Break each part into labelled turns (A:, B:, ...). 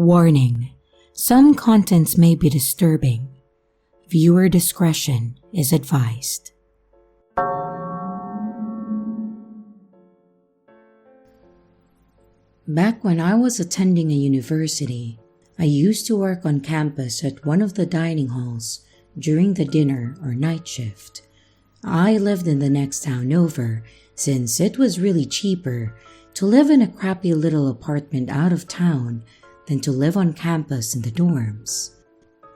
A: Warning: some contents may be disturbing. Viewer discretion is advised. Back when I was attending a university, I used to work on campus at one of the dining halls during the dinner or night shift. I lived in the next town over since it was really cheaper to live in a crappy little apartment out of town than to live on campus in the dorms.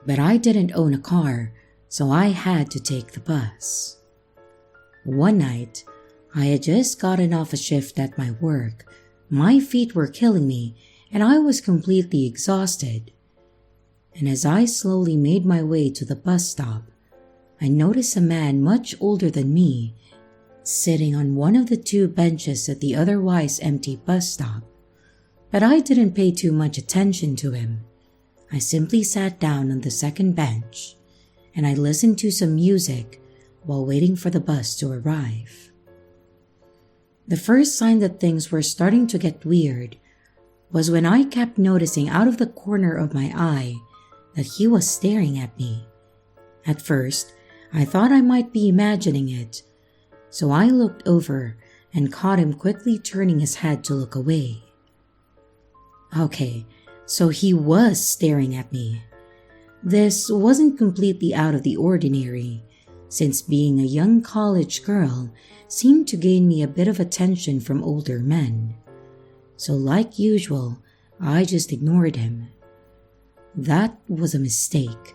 A: But I didn't own a car, so I had to take the bus. One night, I had just gotten off a shift at my work. My feet were killing me and I was completely exhausted. And as I slowly made my way to the bus stop, I noticed a man much older than me sitting on one of the two benches at the otherwise empty bus stop. But I didn't pay too much attention to him. I simply sat down on the second bench and I listened to some music while waiting for the bus to arrive. The first sign that things were starting to get weird was when I kept noticing out of the corner of my eye that he was staring at me. At first, I thought I might be imagining it, so I looked over and caught him quickly turning his head to look away. Okay, so he was staring at me. This wasn't completely out of the ordinary, since being a young college girl seemed to gain me a bit of attention from older men. So like usual, I just ignored him. That was a mistake.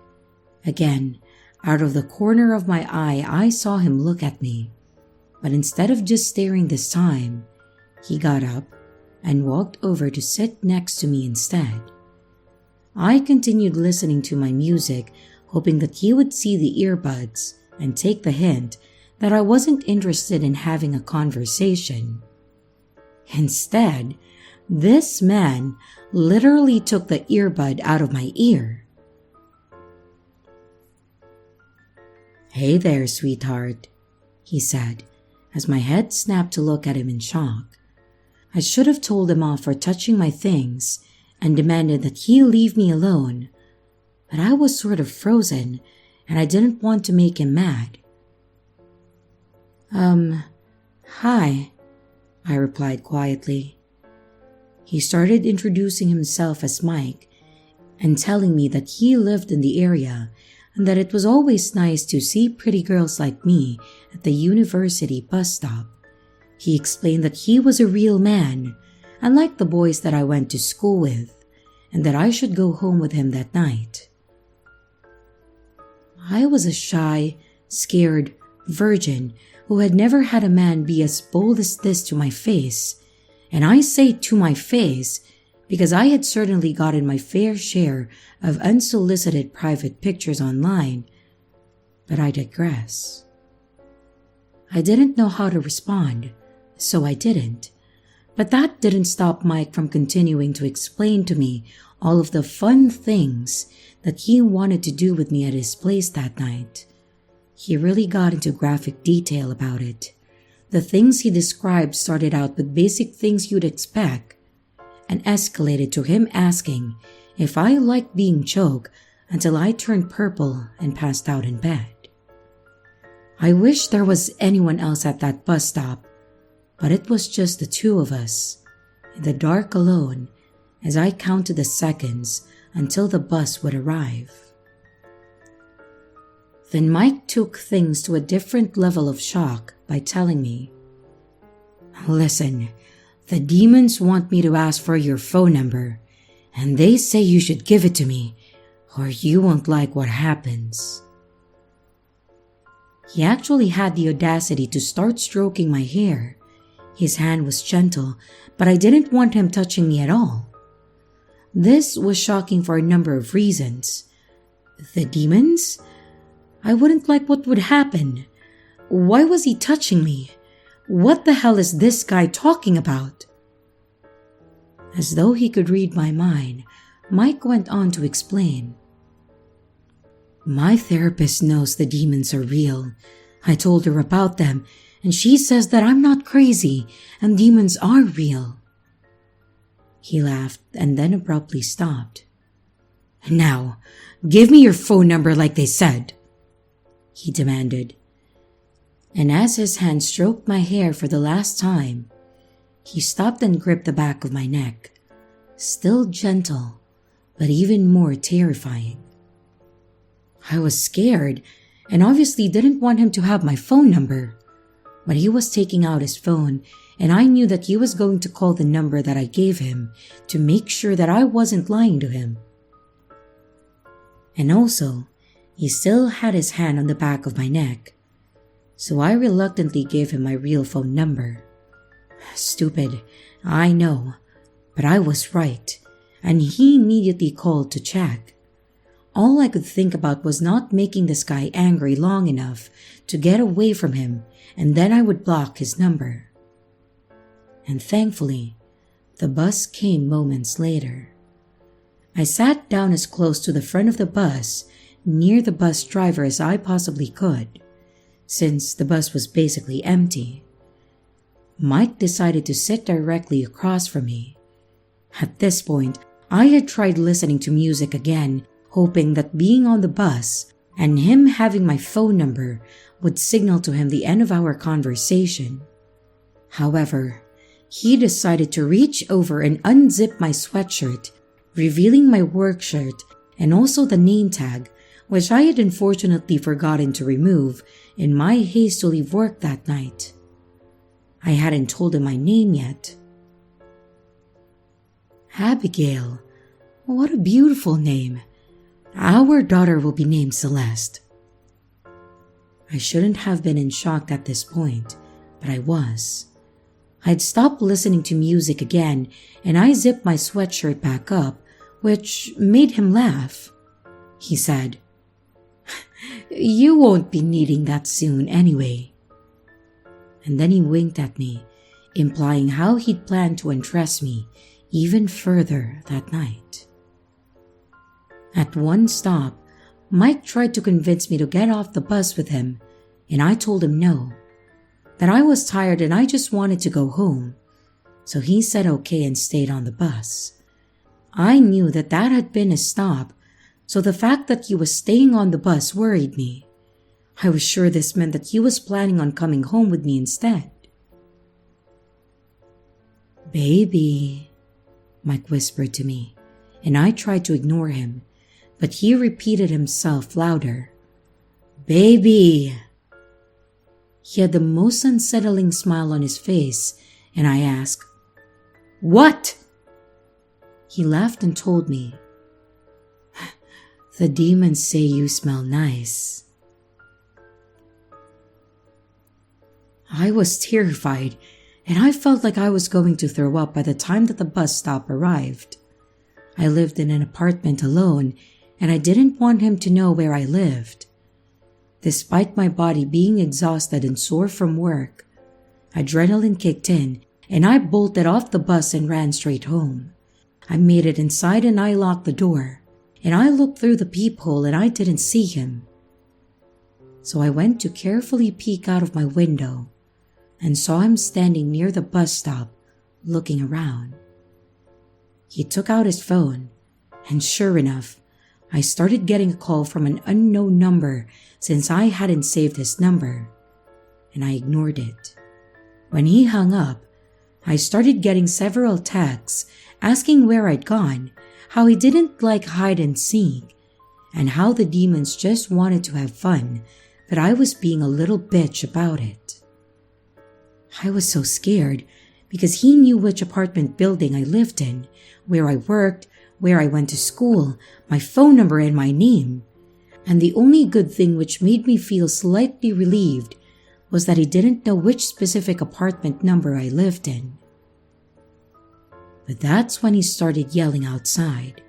A: Again, out of the corner of my eye, I saw him look at me. But instead of just staring this time, he got up and walked over to sit next to me instead. I continued listening to my music, hoping that he would see the earbuds and take the hint that I wasn't interested in having a conversation. Instead, this man literally took the earbud out of my ear. "Hey there, sweetheart," he said, as my head snapped to look at him in shock. I should have told him off for touching my things and demanded that he leave me alone, but I was sort of frozen and I didn't want to make him mad. Hi," I replied quietly. He started introducing himself as Mike and telling me that he lived in the area and that it was always nice to see pretty girls like me at the university bus stop. He explained that he was a real man, unlike the boys that I went to school with, and that I should go home with him that night. I was a shy, scared virgin who had never had a man be as bold as this to my face, and I say to my face because I had certainly gotten my fair share of unsolicited private pictures online, but I digress. I didn't know how to respond, so I didn't. But that didn't stop Mike from continuing to explain to me all of the fun things that he wanted to do with me at his place that night. He really got into graphic detail about it. The things he described started out with basic things you'd expect and escalated to him asking if I liked being choked until I turned purple and passed out in bed. I wish there was anyone else at that bus stop, but it was just the two of us, in the dark alone, as I counted the seconds until the bus would arrive. Then Mike took things to a different level of shock by telling me, "Listen, the demons want me to ask for your phone number, and they say you should give it to me, or you won't like what happens." He actually had the audacity to start stroking my hair. His hand was gentle, but I didn't want him touching me at all. This was shocking for a number of reasons. The demons? I wouldn't like what would happen. Why was he touching me? What the hell is this guy talking about? As though he could read my mind, Mike went on to explain. "My therapist knows the demons are real. I told her about them, and she says that I'm not crazy and demons are real." He laughed and then abruptly stopped. "Now, give me your phone number like they said," he demanded. And as his hand stroked my hair for the last time, he stopped and gripped the back of my neck, still gentle, but even more terrifying. I was scared and obviously didn't want him to have my phone number, but he was taking out his phone and I knew that he was going to call the number that I gave him to make sure that I wasn't lying to him. And also, he still had his hand on the back of my neck, so I reluctantly gave him my real phone number. Stupid, I know, but I was right, and he immediately called to check. All I could think about was not making this guy angry long enough to get away from him, and then I would block his number. And thankfully, the bus came moments later. I sat down as close to the front of the bus, near the bus driver as I possibly could, since the bus was basically empty. Mike decided to sit directly across from me. At this point, I had tried listening to music again, hoping that being on the bus and him having my phone number would signal to him the end of our conversation. However, he decided to reach over and unzip my sweatshirt, revealing my work shirt and also the name tag, which I had unfortunately forgotten to remove in my haste to leave work that night. I hadn't told him my name yet. Abigail, what a beautiful name. Our daughter will be named Celeste. I shouldn't have been in shock at this point, but I was. I'd stopped listening to music again and I zipped my sweatshirt back up, which made him laugh. He said, "You won't be needing that soon anyway." And then he winked at me, implying how he'd planned to undress me even further that night. At one stop, Mike tried to convince me to get off the bus with him, and I told him no, that I was tired and I just wanted to go home. So he said okay and stayed on the bus. I knew that that had been his stop, so the fact that he was staying on the bus worried me. I was sure this meant that he was planning on coming home with me instead. "Baby," Mike whispered to me, and I tried to ignore him, but he repeated himself louder. "Baby." He had the most unsettling smile on his face, and I asked, "What?" He laughed and told me, "The demons say you smell nice." I was terrified, and I felt like I was going to throw up by the time that the bus stop arrived. I lived in an apartment alone, and I didn't want him to know where I lived. Despite my body being exhausted and sore from work, adrenaline kicked in, and I bolted off the bus and ran straight home. I made it inside and I locked the door, and I looked through the peephole and I didn't see him. So I went to carefully peek out of my window and saw him standing near the bus stop, looking around. He took out his phone, and sure enough, I started getting a call from an unknown number since I hadn't saved his number, and I ignored it. When he hung up, I started getting several texts asking where I'd gone, how he didn't like hide and seek, and how the demons just wanted to have fun, but I was being a little bitch about it. I was so scared because he knew which apartment building I lived in, where I worked, where I went to school, my phone number and my name. And the only good thing which made me feel slightly relieved was that he didn't know which specific apartment number I lived in. But that's when he started yelling outside.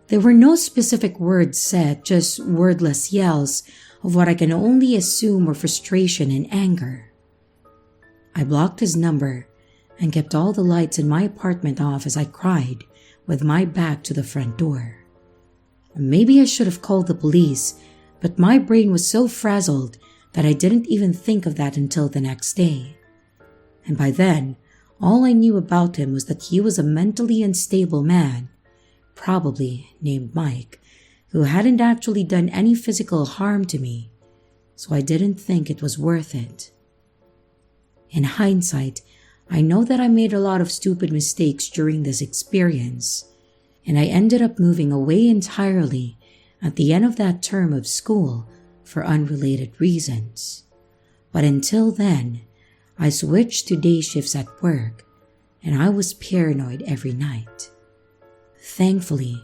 A: There were no specific words said, just wordless yells of what I can only assume were frustration and anger. I blocked his number and kept all the lights in my apartment off as I cried with my back to the front door. Maybe I should have called the police, but my brain was so frazzled that I didn't even think of that until the next day. And by then, All I knew about him was that he was a mentally unstable man, probably named Mike, who hadn't actually done any physical harm to me, so I didn't think it was worth it. In hindsight, I know that I made a lot of stupid mistakes during this experience, and I ended up moving away entirely at the end of that term of school for unrelated reasons. But until then, I switched to day shifts at work, and I was paranoid every night. Thankfully,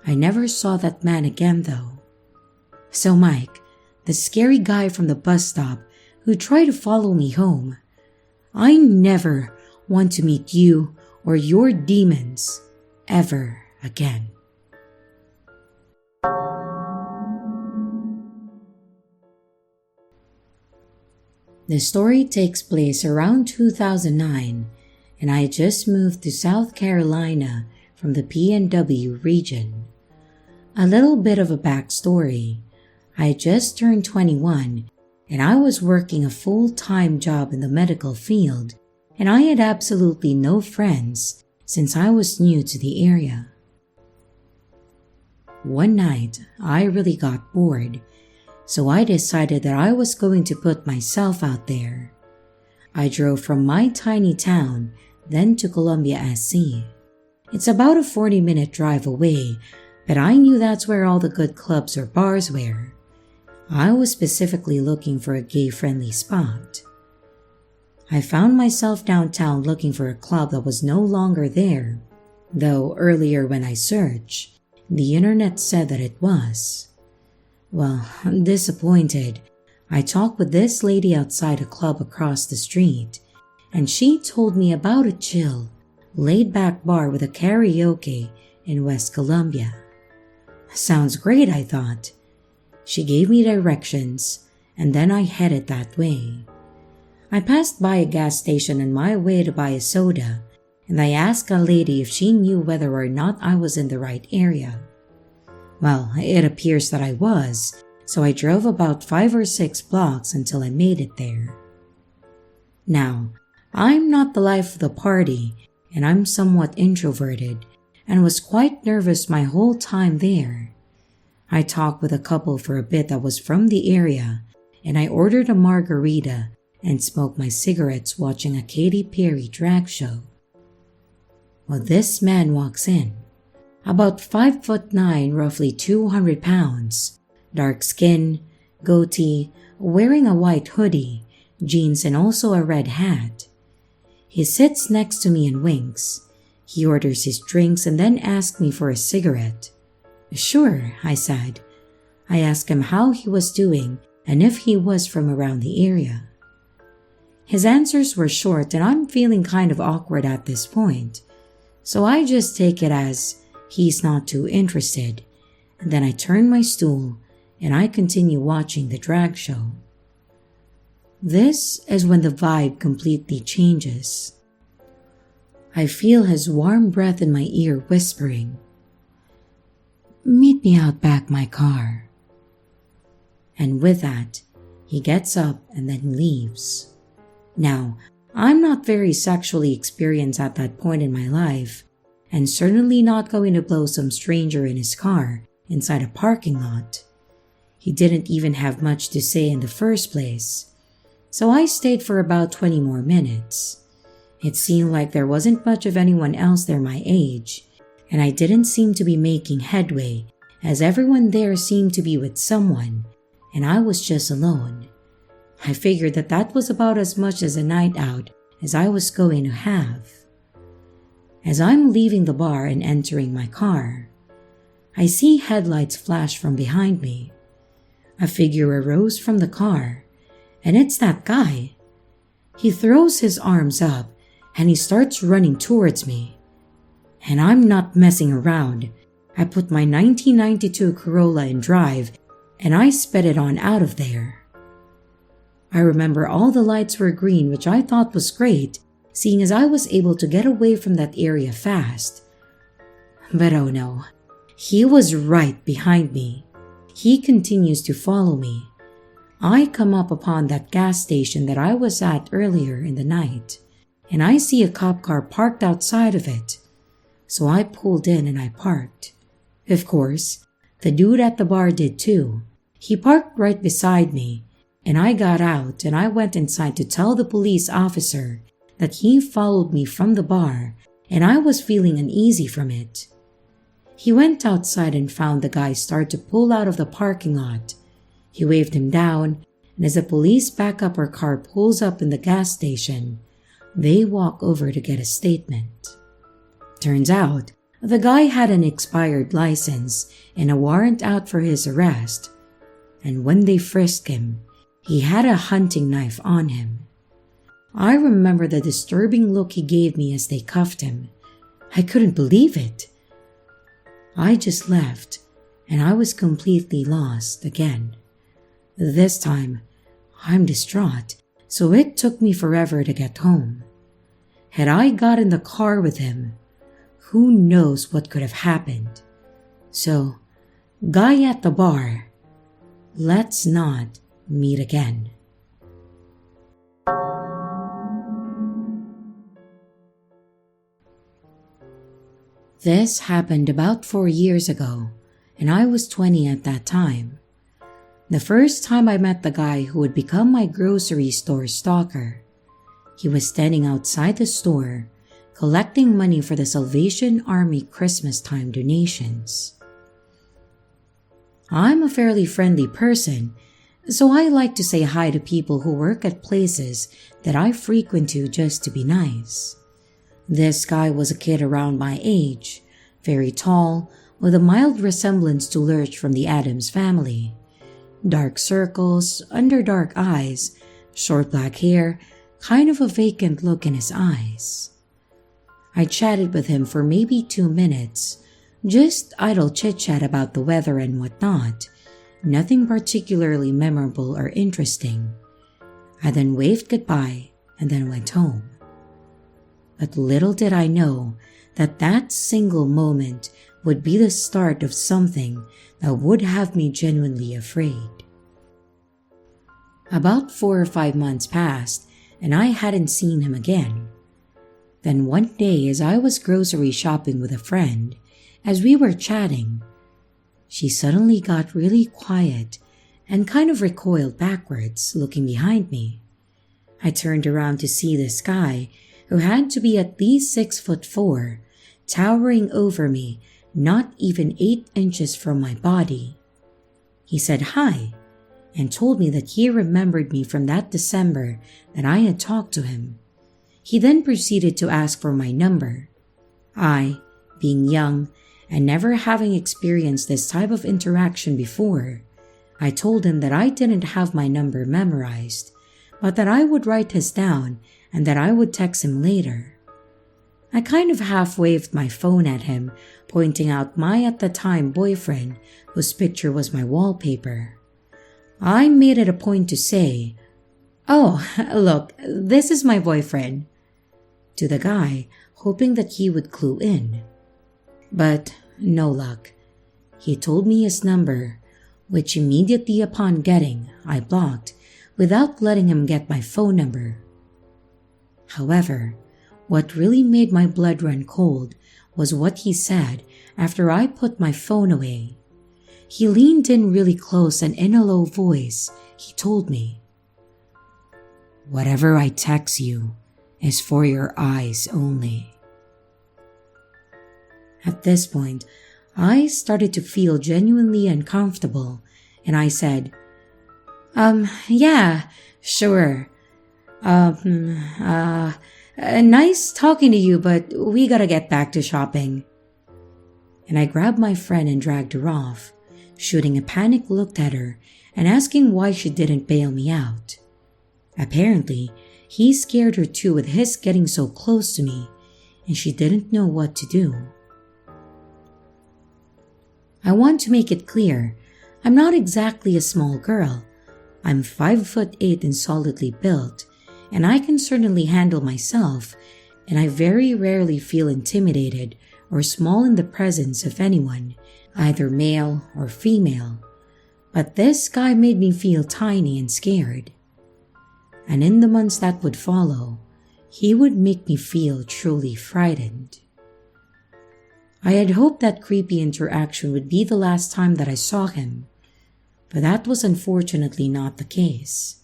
A: I never saw that man again though. So Mike, the scary guy from the bus stop who tried to follow me home, I never want to meet you or your demons ever again. The story takes place around 2009, and I just moved to South Carolina from the PNW region. A little bit of a backstory. I just turned 21, and I was working a full-time job in the medical field, and I had absolutely no friends since I was new to the area. One night, I really got bored, so I decided that I was going to put myself out there. I drove from my tiny town, then to Columbia, SC. It's about a 40-minute drive away, but I knew that's where all the good clubs or bars were. I was specifically looking for a gay-friendly spot. I found myself downtown looking for a club that was no longer there, though earlier when I searched, the internet said that it was. Well, disappointed, I talked with this lady outside a club across the street, and she told me about a chill, laid-back bar with a karaoke in West Columbia. Sounds great, I thought. She gave me directions, and then I headed that way. I passed by a gas station on my way to buy a soda, and I asked a lady if she knew whether or not I was in the right area. Well, it appears that I was, so I drove about 5 or 6 blocks until I made it there. Now, I'm not the life of the party, and I'm somewhat introverted, and was quite nervous my whole time there. I talked with a couple for a bit that was from the area, and I ordered a margarita and smoked my cigarettes watching a Katy Perry drag show. Well, this man walks in. About 5'9", roughly 200 pounds, dark skin, goatee, wearing a white hoodie, jeans and also a red hat. He sits next to me and winks. He orders his drinks and then asks me for a cigarette. Sure, I said. I asked him how he was doing and if he was from around the area. His answers were short and I'm feeling kind of awkward at this point, so I just take it as he's not too interested, and then I turn my stool and I continue watching the drag show. This is when the vibe completely changes. I feel his warm breath in my ear whispering, "Meet me out back my car." And with that, he gets up and then leaves. Now, I'm not very sexually experienced at that point in my life, and certainly not going to blow some stranger in his car inside a parking lot. He didn't even have much to say in the first place, so I stayed for about 20 more minutes. It seemed like there wasn't much of anyone else there my age, and I didn't seem to be making headway as everyone there seemed to be with someone, and I was just alone. I figured that that was about as much as a night out as I was going to have. As I'm leaving the bar and entering my car, I see headlights flash from behind me. A figure arose from the car, and it's that guy. He throws his arms up and he starts running towards me. And I'm not messing around. I put my 1992 Corolla in drive and I sped it on out of there. I remember all the lights were green, which I thought was great, seeing as I was able to get away from that area fast. But oh no, he was right behind me. He continues to follow me. I come up upon that gas station that I was at earlier in the night, and I see a cop car parked outside of it. So I pulled in and I parked. Of course, the dude at the bar did too. He parked right beside me, and I got out and I went inside to tell the police officer that he followed me from the bar and I was feeling uneasy from it. He went outside and found the guy start to pull out of the parking lot. He waved him down, and as the police backup car pulls up in the gas station, they walk over to get a statement. Turns out, the guy had an expired license and a warrant out for his arrest, and when they frisked him, he had a hunting knife on him. I remember the disturbing look he gave me as they cuffed him. I couldn't believe it. I just left, and I was completely lost again. This time, I'm distraught, so it took me forever to get home. Had I got in the car with him, who knows what could have happened. So, guy at the bar, let's not meet again. This happened about 4 years ago, and I was 20 at that time. The first time I met the guy who would become my grocery store stalker. He was standing outside the store, collecting money for the Salvation Army Christmas time donations. I'm a fairly friendly person, so I like to say hi to people who work at places that I frequent to just to be nice. This guy was a kid around my age, very tall, with a mild resemblance to Lurch from the Addams Family. Dark circles, under dark eyes, short black hair, kind of a vacant look in his eyes. I chatted with him for maybe 2 minutes, just idle chit-chat about the weather and whatnot, nothing particularly memorable or interesting. I then waved goodbye and then went home. But little did I know that that single moment would be the start of something that would have me genuinely afraid. About 4 or 5 months passed and I hadn't seen him again. Then one day as I was grocery shopping with a friend, as we were chatting, she suddenly got really quiet and kind of recoiled backwards, looking behind me. I turned around to see this guy who had to be at least 6'4", towering over me, not even 8 inches from my body. He said hi, and told me that he remembered me from that December that I had talked to him. He then proceeded to ask for my number. I, being young and never having experienced this type of interaction before, I told him that I didn't have my number memorized, but that I would write his down and that I would text him later. I kind of half waved my phone at him, pointing out my at the time boyfriend whose picture was my wallpaper. I made it a point to say, "Oh, look, this is my boyfriend," to the guy, hoping that he would clue in. But no luck. He told me his number, which immediately upon getting, I blocked without letting him get my phone number. However, what really made my blood run cold was what he said after I put my phone away. He leaned in really close and in a low voice, he told me, "Whatever I text you is for your eyes only." At this point, I started to feel genuinely uncomfortable, and I said, "Yeah, sure. Nice talking to you, but we gotta get back to shopping." And I grabbed my friend and dragged her off, shooting a panicked look at her and asking why she didn't bail me out. Apparently, he scared her too with his getting so close to me, and she didn't know what to do. I want to make it clear, I'm not exactly a small girl. I'm 5'8" and solidly built, and I can certainly handle myself, and I very rarely feel intimidated or small in the presence of anyone, either male or female. But this guy made me feel tiny and scared. And in the months that would follow, he would make me feel truly frightened. I had hoped that creepy interaction would be the last time that I saw him, but that was unfortunately not the case.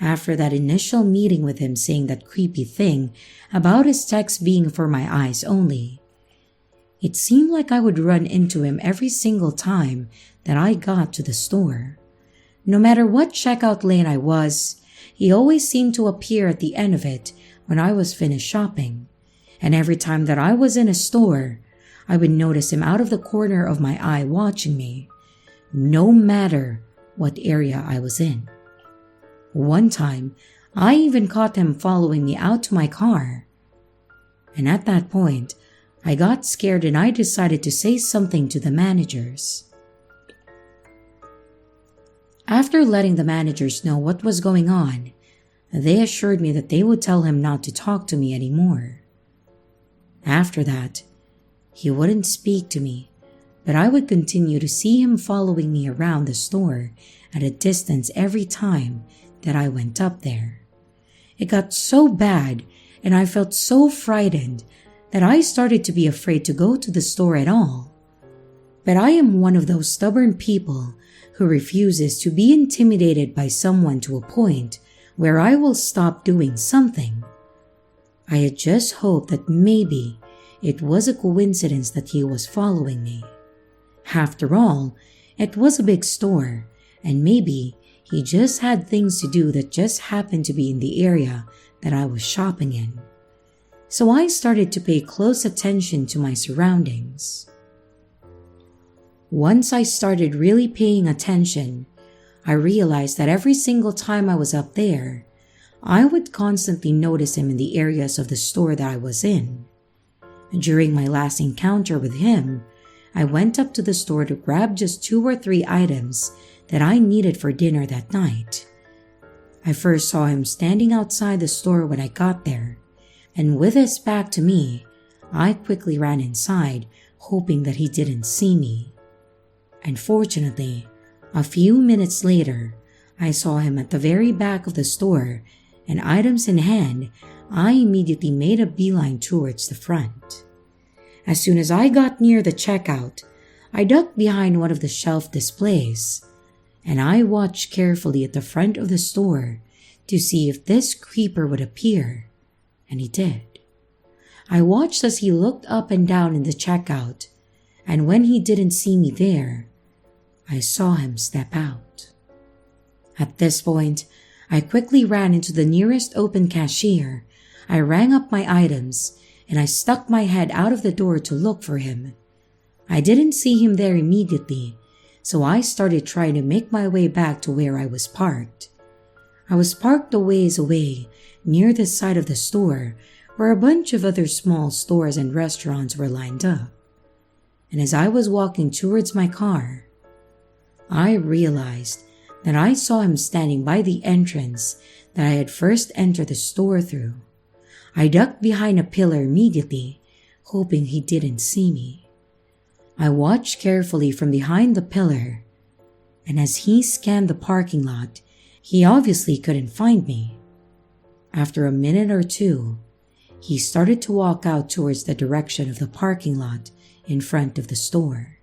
A: After that initial meeting with him saying that creepy thing about his text being for my eyes only, it seemed like I would run into him every single time that I got to the store. No matter what checkout lane I was, he always seemed to appear at the end of it when I was finished shopping, and every time that I was in a store, I would notice him out of the corner of my eye watching me, no matter what area I was in. One time, I even caught him following me out to my car. And at that point, I got scared and I decided to say something to the managers. After letting the managers know what was going on, they assured me that they would tell him not to talk to me anymore. After that, he wouldn't speak to me, but I would continue to see him following me around the store at a distance every time that I went up there. It got so bad and I felt so frightened that I started to be afraid to go to the store at all. But I am one of those stubborn people who refuses to be intimidated by someone to a point where I will stop doing something. I had just hoped that maybe it was a coincidence that he was following me. After all, it was a big store, and maybe he just had things to do that just happened to be in the area that I was shopping in. So I started to pay close attention to my surroundings. Once I started really paying attention, I realized that every single time I was up there, I would constantly notice him in the areas of the store that I was in. During my last encounter with him, I went up to the store to grab just 2 or 3 items that I needed for dinner that night. I first saw him standing outside the store when I got there, and with his back to me, I quickly ran inside, hoping that he didn't see me. Unfortunately, a few minutes later, I saw him at the very back of the store, and items in hand, I immediately made a beeline towards the front. As soon as I got near the checkout, I ducked behind one of the shelf displays, and I watched carefully at the front of the store to see if this creeper would appear, and he did. I watched as he looked up and down in the checkout, and when he didn't see me there, I saw him step out. At this point, I quickly ran into the nearest open cashier. I rang up my items, and I stuck my head out of the door to look for him. I didn't see him there immediately, so I started trying to make my way back to where I was parked. I was parked a ways away, near the side of the store, where a bunch of other small stores and restaurants were lined up. And as I was walking towards my car, I realized that I saw him standing by the entrance that I had first entered the store through. I ducked behind a pillar immediately, hoping he didn't see me. I watched carefully from behind the pillar, and as he scanned the parking lot, he obviously couldn't find me. After a minute or two, he started to walk out towards the direction of the parking lot in front of the store.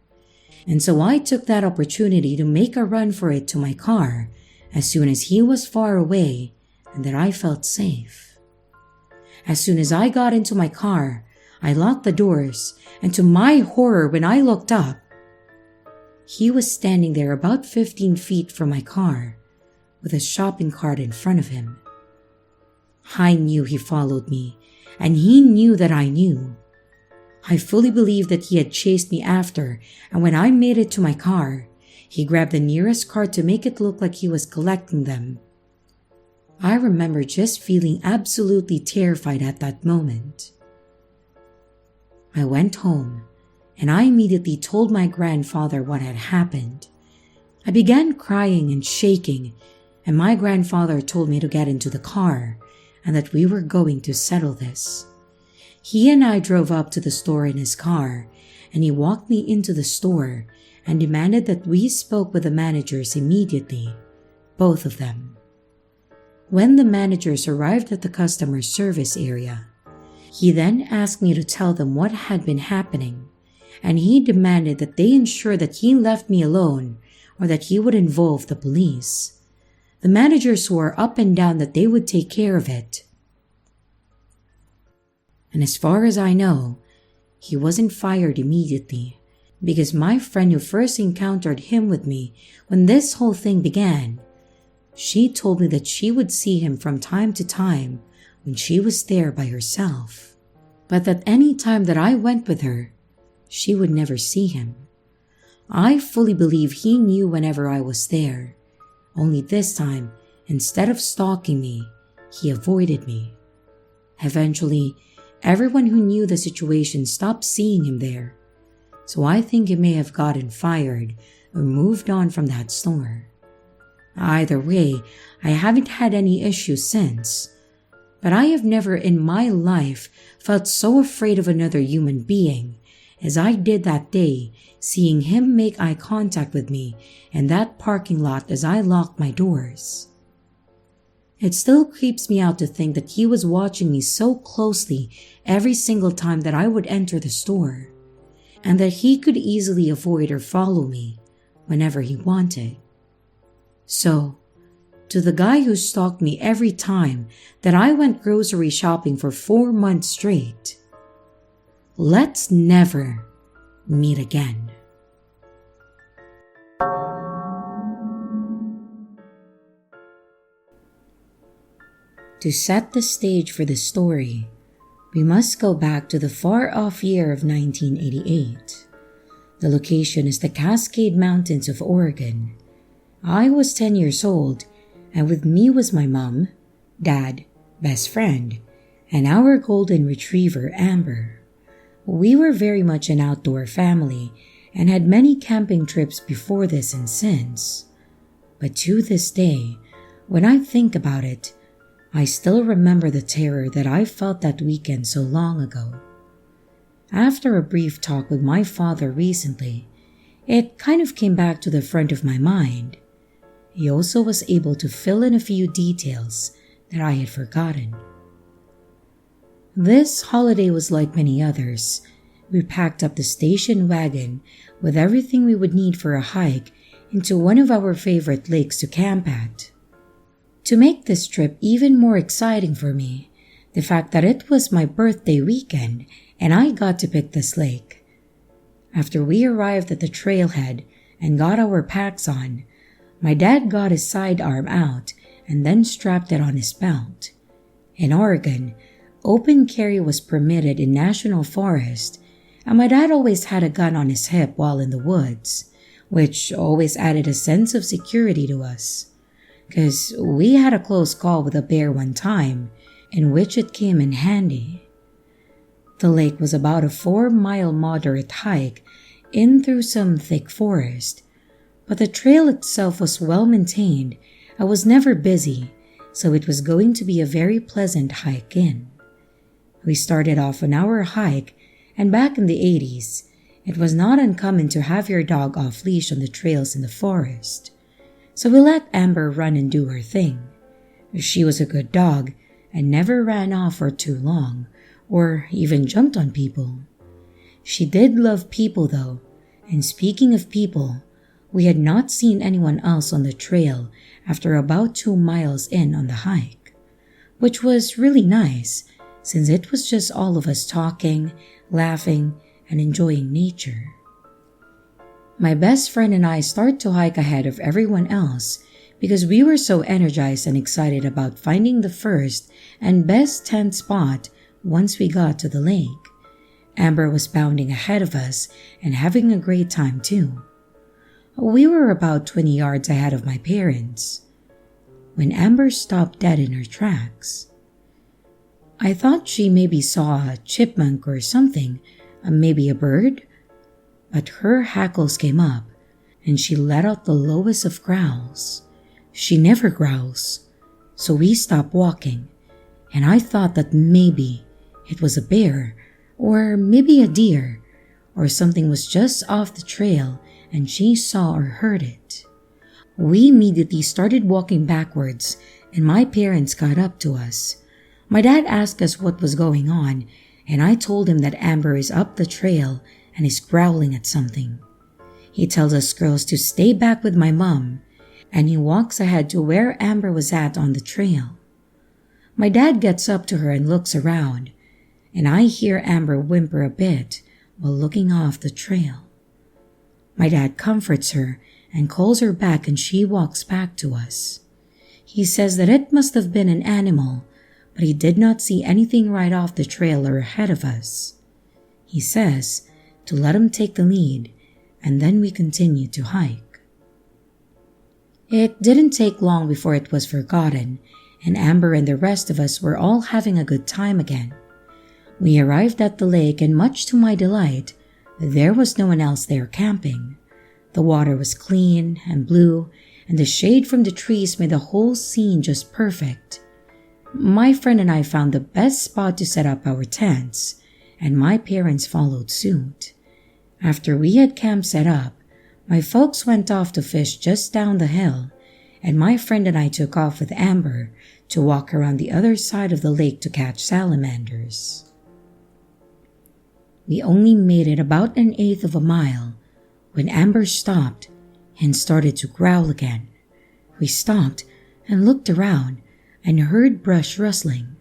A: And so I took that opportunity to make a run for it to my car as soon as he was far away and that I felt safe. As soon as I got into my car, I locked the doors, and to my horror, when I looked up, he was standing there about 15 feet from my car with a shopping cart in front of him. I knew he followed me, and he knew that I knew. I fully believed that he had chased me after, and when I made it to my car, he grabbed the nearest cart to make it look like he was collecting them. I remember just feeling absolutely terrified at that moment. I went home, and I immediately told my grandfather what had happened. I began crying and shaking, and my grandfather told me to get into the car and that we were going to settle this. He and I drove up to the store in his car, and he walked me into the store and demanded that we spoke with the managers immediately, both of them. When the managers arrived at the customer service area, he then asked me to tell them what had been happening, and he demanded that they ensure that he left me alone or that he would involve the police. The managers swore up and down that they would take care of it. And as far as I know, he wasn't fired immediately, because my friend who first encountered him with me when this whole thing began, she told me that she would see him from time to time when she was there by herself, but that any time that I went with her, she would never see him. I fully believe he knew whenever I was there, only this time, instead of stalking me, he avoided me. Eventually, everyone who knew the situation stopped seeing him there, so I think he may have gotten fired or moved on from that store. Either way, I haven't had any issues since, but I have never in my life felt so afraid of another human being as I did that day seeing him make eye contact with me in that parking lot as I locked my doors. It still creeps me out to think that he was watching me so closely every single time that I would enter the store, and that he could easily avoid or follow me whenever he wanted. So, to the guy who stalked me every time that I went grocery shopping for 4 months straight, let's never meet again. To set the stage for the story, we must go back to the far-off year of 1988. The location is the Cascade Mountains of Oregon. I was 10 years old, and with me was my mom, dad, best friend, and our golden retriever, Amber. We were very much an outdoor family and had many camping trips before this and since. But to this day, when I think about it, I still remember the terror that I felt that weekend so long ago. After a brief talk with my father recently, it kind of came back to the front of my mind. He also was able to fill in a few details that I had forgotten. This holiday was like many others. We packed up the station wagon with everything we would need for a hike into one of our favorite lakes to camp at. To make this trip even more exciting for me, the fact that it was my birthday weekend and I got to pick this lake. After we arrived at the trailhead and got our packs on, my dad got his sidearm out and then strapped it on his belt. In Oregon, open carry was permitted in national forest, and my dad always had a gun on his hip while in the woods, which always added a sense of security to us, because we had a close call with a bear one time, in which it came in handy. The lake was about a 4-mile moderate hike in through some thick forest, but the trail itself was well maintained and was never busy, so it was going to be a very pleasant hike in. We started off on our hike, and back in the 80s, it was not uncommon to have your dog off-leash on the trails in the forest. So we let Amber run and do her thing. She was a good dog and never ran off for too long or even jumped on people. She did love people though, and speaking of people, we had not seen anyone else on the trail after about 2 miles in on the hike, which was really nice since it was just all of us talking, laughing, and enjoying nature. My best friend and I start to hike ahead of everyone else because we were so energized and excited about finding the first and best tent spot once we got to the lake. Amber was bounding ahead of us and having a great time too. We were about 20 yards ahead of my parents when Amber stopped dead in her tracks. I thought she maybe saw a chipmunk or something, maybe a bird, but her hackles came up and she let out the lowest of growls. She never growls, so we stopped walking, and I thought that maybe it was a bear or maybe a deer or something was just off the trail and she saw or heard it. We immediately started walking backwards and my parents got up to us. My dad asked us what was going on, and I told him that Amber is up the trail and is growling at something. He tells us girls to stay back with my mom, and he walks ahead to where Amber was at on the trail. My dad gets up to her and looks around, and I hear Amber whimper a bit while looking off the trail. My dad comforts her and calls her back, and she walks back to us. He says that it must have been an animal, but he did not see anything right off the trail or ahead of us. He says to let him take the lead, and then we continue to hike. It didn't take long before it was forgotten, and Amber and the rest of us were all having a good time again. We arrived at the lake, and much to my delight, there was no one else there camping. The water was clean and blue, and the shade from the trees made the whole scene just perfect. My friend and I found the best spot to set up our tents, and my parents followed suit. After we had camp set up, my folks went off to fish just down the hill, and my friend and I took off with Amber to walk around the other side of the lake to catch salamanders. We only made it about 1/8 of a mile when Amber stopped and started to growl again. We stopped and looked around and heard brush rustling.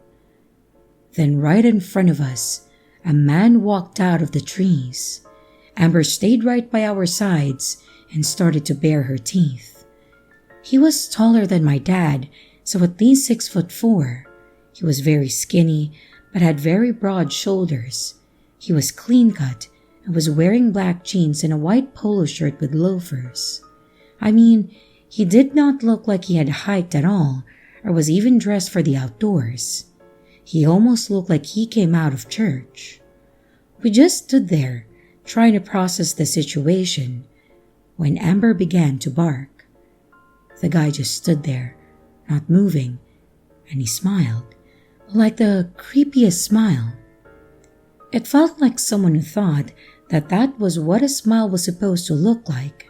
A: Then right in front of us, a man walked out of the trees. Amber stayed right by our sides and started to bare her teeth. He was taller than my dad, so at least 6'4". He was very skinny but had very broad shoulders. He was clean cut and was wearing black jeans and a white polo shirt with loafers. I mean, he did not look like he had hiked at all or was even dressed for the outdoors. He almost looked like he came out of church. We just stood there, trying to process the situation, when Amber began to bark. The guy just stood there, not moving, and he smiled, like the creepiest smile. It felt like someone who thought that that was what a smile was supposed to look like.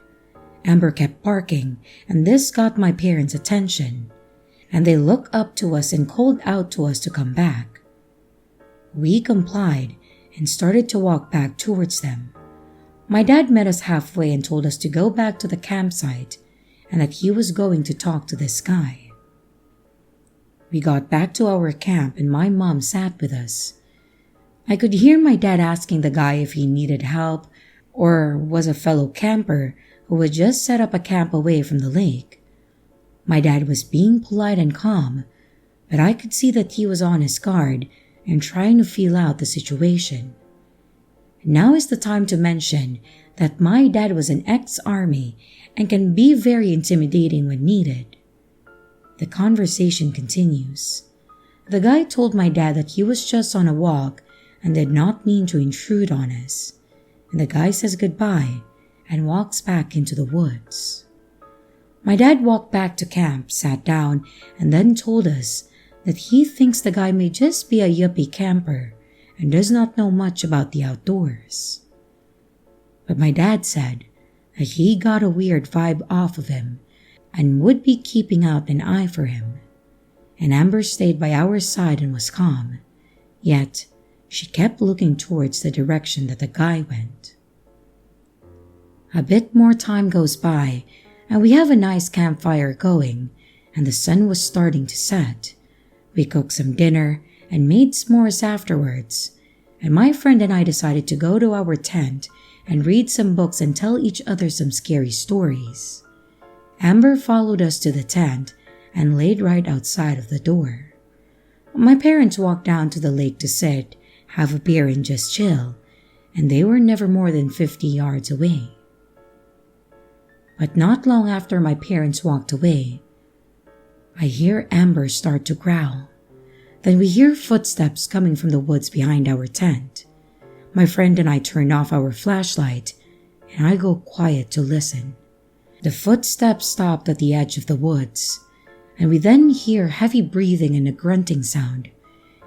A: Amber kept barking, and this got my parents' attention, and they looked up to us and called out to us to come back. We complied and started to walk back towards them. My dad met us halfway and told us to go back to the campsite and that he was going to talk to this guy. We got back to our camp and my mom sat with us. I could hear my dad asking the guy if he needed help or was a fellow camper who had just set up a camp away from the lake. My dad was being polite and calm, but I could see that he was on his guard and trying to feel out the situation. Now is the time to mention that my dad was an ex-army and can be very intimidating when needed. The conversation continues. The guy told my dad that he was just on a walk and did not mean to intrude on us, and the guy says goodbye and walks back into the woods. My dad walked back to camp, sat down, and then told us that he thinks the guy may just be a yuppie camper and does not know much about the outdoors. But my dad said that he got a weird vibe off of him and would be keeping out an eye for him. And Amber stayed by our side and was calm, yet she kept looking towards the direction that the guy went. A bit more time goes by and we have a nice campfire going and the sun was starting to set. We cooked some dinner and made s'mores afterwards, and my friend and I decided to go to our tent and read some books and tell each other some scary stories. Amber followed us to the tent and laid right outside of the door. My parents walked down to the lake to sit, have a beer and just chill, and they were never more than 50 yards away. But not long after my parents walked away, I hear Amber start to growl. Then we hear footsteps coming from the woods behind our tent. My friend and I turn off our flashlight and I go quiet to listen. The footsteps stopped at the edge of the woods, and we then hear heavy breathing and a grunting sound.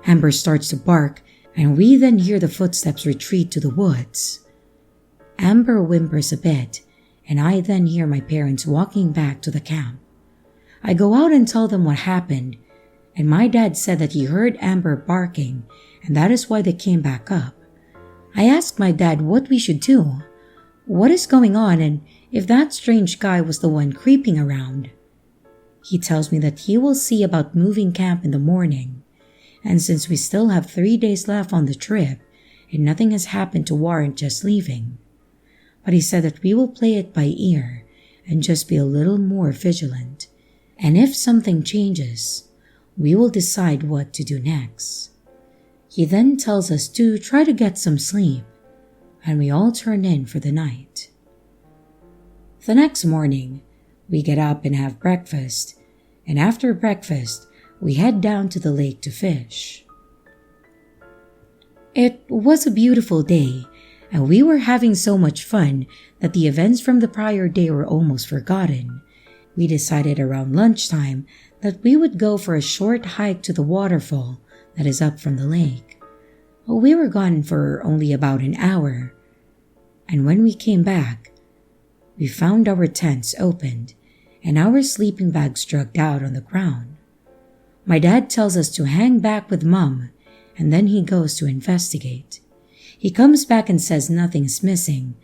A: Amber starts to bark, and we then hear the footsteps retreat to the woods. Amber whimpers a bit, and I then hear my parents walking back to the camp. I go out and tell them what happened, and my dad said that he heard Amber barking, and that is why they came back up. I asked my dad what we should do, what is going on, and if that strange guy was the one creeping around. He tells me that he will see about moving camp in the morning, and since we still have 3 days left on the trip, and nothing has happened to warrant just leaving. But he said that we will play it by ear and just be a little more vigilant, and if something changes, we will decide what to do next. He then tells us to try to get some sleep, and we all turn in for the night. The next morning, we get up and have breakfast, and after breakfast, we head down to the lake to fish. It was a beautiful day, and we were having so much fun that the events from the prior day were almost forgotten. We decided around lunchtime that we would go for a short hike to the waterfall that is up from the lake. We were gone for only about an hour, and when we came back, we found our tents opened and our sleeping bags dragged out on the ground. My dad tells us to hang back with Mom, and then he goes to investigate. He comes back and says nothing is missing,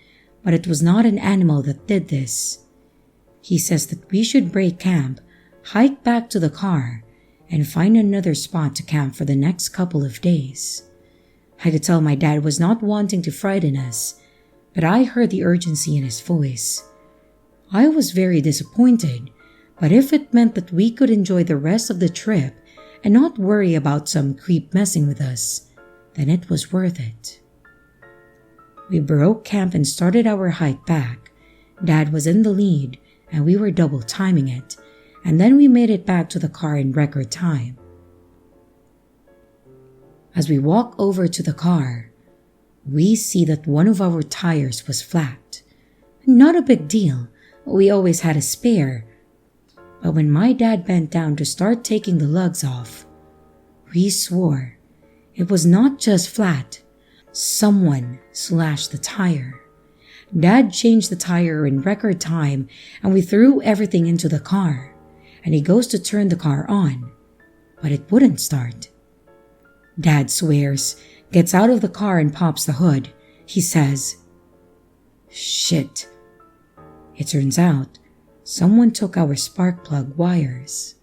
A: but it was not an animal that did this. He says that we should break camp, hike back to the car, and find another spot to camp for the next couple of days. I could tell my dad was not wanting to frighten us, but I heard the urgency in his voice. I was very disappointed, but if it meant that we could enjoy the rest of the trip and not worry about some creep messing with us, then it was worth it. We broke camp and started our hike back. Dad was in the lead, and we were double timing it, and then we made it back to the car in record time. As we walk over to the car, we see that one of our tires was flat. Not a big deal, we always had a spare. But when my dad bent down to start taking the lugs off, we swore it was not just flat. Someone slashed the tire. Dad changed the tire in record time, and we threw everything into the car, and he goes to turn the car on, but it wouldn't start. Dad swears, gets out of the car and pops the hood. He says, "Shit." It turns out someone took our spark plug wires.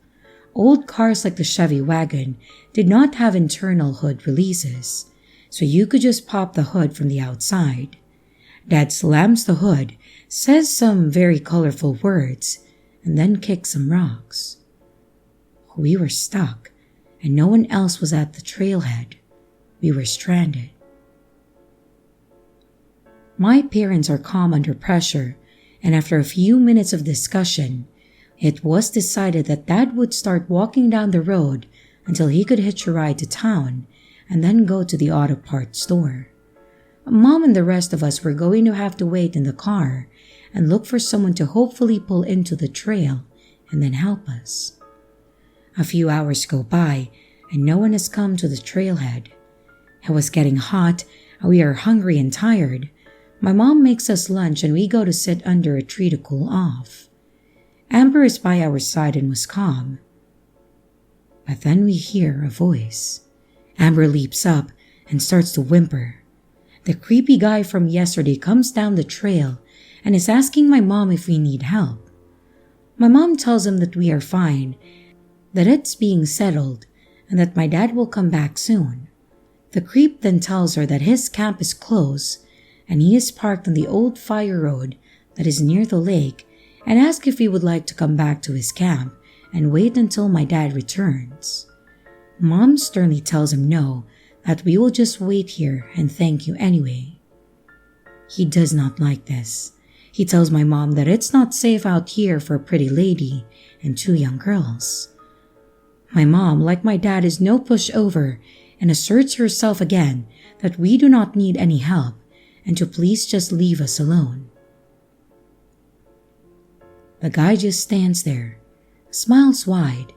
A: Old cars like the Chevy wagon did not have internal hood releases, so you could just pop the hood from the outside. Dad slams the hood, says some very colorful words, and then kicks some rocks. We were stuck, and no one else was at the trailhead. We were stranded. My parents are calm under pressure, and after a few minutes of discussion, it was decided that Dad would start walking down the road until he could hitch a ride to town and then go to the auto parts store. Mom and the rest of us were going to have to wait in the car and look for someone to hopefully pull into the trail and then help us. A few hours go by and no one has come to the trailhead. It was getting hot and we are hungry and tired. My mom makes us lunch and we go to sit under a tree to cool off. Amber is by our side and was calm. But then we hear a voice. Amber leaps up and starts to whimper. The creepy guy from yesterday comes down the trail and is asking my mom if we need help. My mom tells him that we are fine, that it's being settled, and that my dad will come back soon. The creep then tells her that his camp is closed and he is parked on the old fire road that is near the lake and asks if we would like to come back to his camp and wait until my dad returns. Mom sternly tells him no, that we will just wait here and thank you anyway. He does not like this. He tells my mom that it's not safe out here for a pretty lady and 2 young girls. My mom, like my dad, is no pushover and asserts herself again that we do not need any help and to please just leave us alone. The guy just stands there, smiles wide,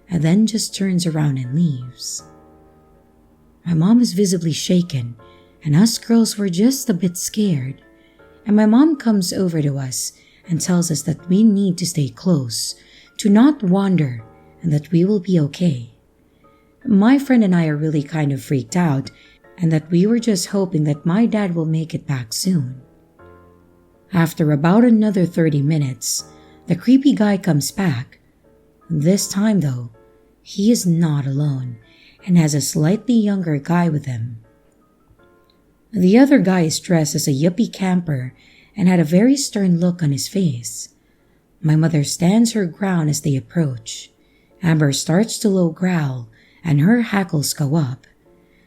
A: and then just turns around and leaves. My mom is visibly shaken, and us girls were just a bit scared, and my mom comes over to us and tells us that we need to stay close to not wander, and that we will be okay. My friend and I are really kind of freaked out, and that we were just hoping that my dad will make it back soon. After about another 30 minutes, the creepy guy comes back. This time though, he is not alone and has a slightly younger guy with him. The other guy is dressed as a yuppie camper and had a very stern look on his face. My mother stands her ground as they approach. Amber starts to low growl and her hackles go up.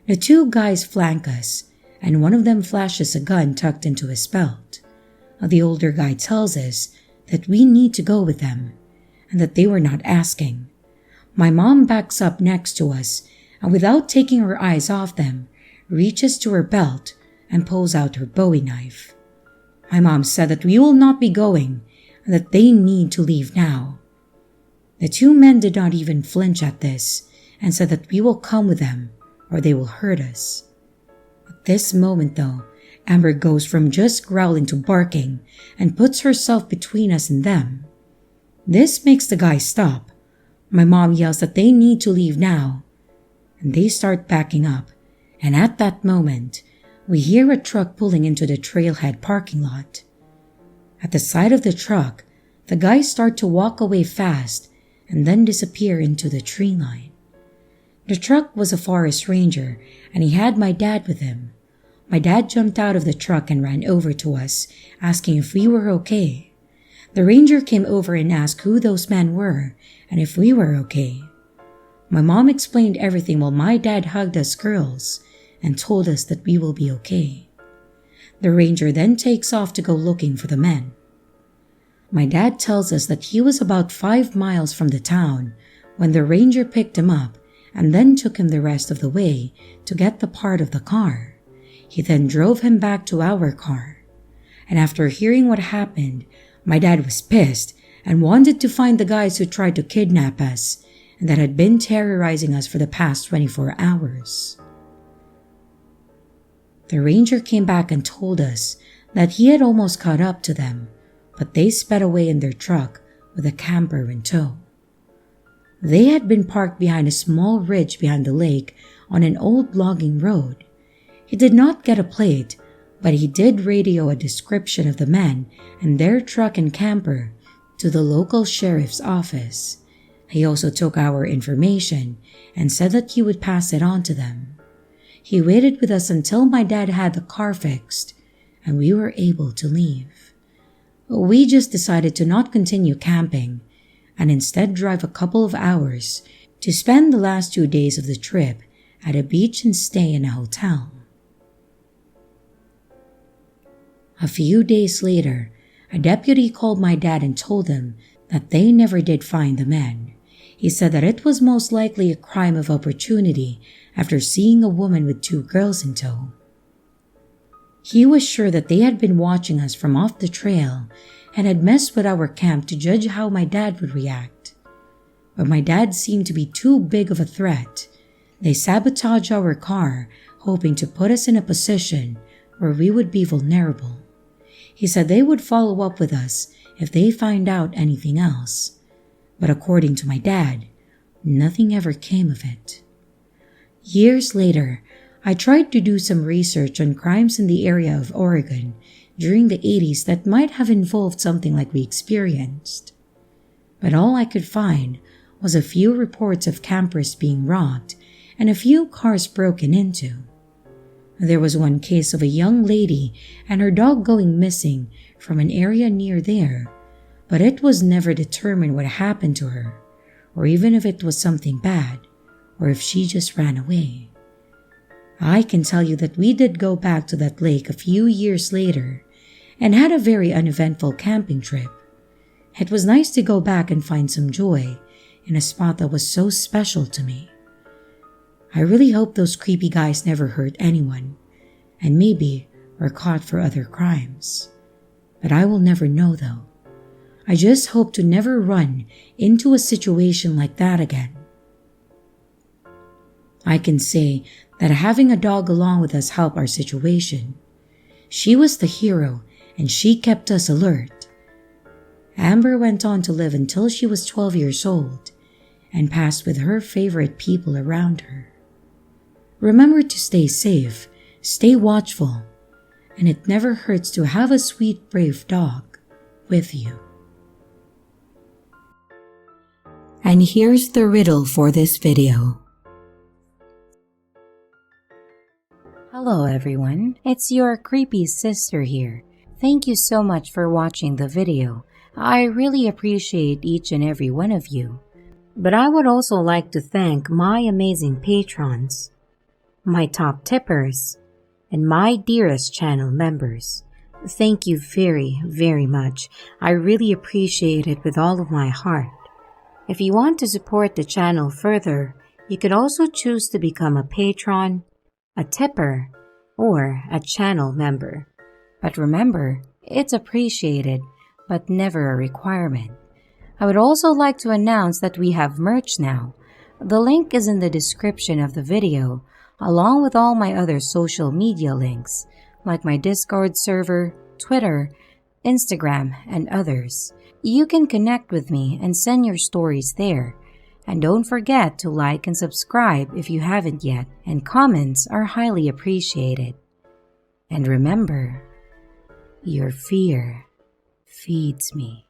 A: The two guys flank us and one of them flashes a gun tucked into his belt. The older guy tells us that we need to go with them and that they were not asking. My mom backs up next to us and without taking her eyes off them, reaches to her belt and pulls out her Bowie knife. My mom said that we will not be going and that they need to leave now. The two men did not even flinch at this and said that we will come with them or they will hurt us. At this moment though, Amber goes from just growling to barking and puts herself between us and them. This makes the guy stop. My mom yells that they need to leave now, and they start backing up, and at that moment, we hear a truck pulling into the trailhead parking lot. At the side of the truck, the guys start to walk away fast and then disappear into the tree line. The truck was a forest ranger, and he had my dad with him. My dad jumped out of the truck and ran over to us, asking if we were okay. The ranger came over and asked who those men were and if we were okay. My mom explained everything while my dad hugged us girls and told us that we will be okay. The ranger then takes off to go looking for the men. My dad tells us that he was about 5 miles from the town when the ranger picked him up and then took him the rest of the way to get the part of the car. He then drove him back to our car. And after hearing what happened, my dad was pissed and wanted to find the guys who tried to kidnap us and that had been terrorizing us for the past 24 hours. The ranger came back and told us that he had almost caught up to them, but they sped away in their truck with a camper in tow. They had been parked behind a small ridge behind the lake on an old logging road. He did not get a plate, but he did radio a description of the men and their truck and camper to the local sheriff's office. He also took our information and said that he would pass it on to them. He waited with us until my dad had the car fixed and we were able to leave. We just decided to not continue camping and instead drive a couple of hours to spend the last 2 days of the trip at a beach and stay in a hotel. A few days later, a deputy called my dad and told him that they never did find the men. He said that it was most likely a crime of opportunity after seeing a woman with 2 girls in tow. He was sure that they had been watching us from off the trail and had messed with our camp to judge how my dad would react. But my dad seemed to be too big of a threat. They sabotaged our car, hoping to put us in a position where we would be vulnerable. He said they would follow up with us if they find out anything else. But according to my dad, nothing ever came of it. Years later, I tried to do some research on crimes in the area of Oregon during the 80s that might have involved something like we experienced. But all I could find was a few reports of campers being robbed and a few cars broken into. There was one case of a young lady and her dog going missing from an area near there, but it was never determined what happened to her, or even if it was something bad, or if she just ran away. I can tell you that we did go back to that lake a few years later and had a very uneventful camping trip. It was nice to go back and find some joy in a spot that was so special to me. I really hope those creepy guys never hurt anyone, and maybe were caught for other crimes. But I will never know though. I just hope to never run into a situation like that again. I can say that having a dog along with us helped our situation. She was the hero and she kept us alert. Amber went on to live until she was 12 years old and passed with her favorite people around her. Remember to stay safe, stay watchful, and it never hurts to have a sweet, brave dog with you. And here's the riddle for this video. Hello everyone, it's your creepy sister here. Thank you so much for watching the video. I really appreciate each and every one of you. But I would also like to thank my amazing patrons, my top tippers, and my dearest channel members. Thank you very, very much. I really appreciate it with all of my heart. If you want to support the channel further, you could also choose to become a patron, a tipper, or a channel member. But remember, it's appreciated, but never a requirement. I would also like to announce that we have merch now. The link is in the description of the video, along with all my other social media links, like my Discord server, Twitter, Instagram, and others. You can connect with me and send your stories there. And don't forget to like and subscribe if you haven't yet, and comments are highly appreciated. And remember, your fear feeds me.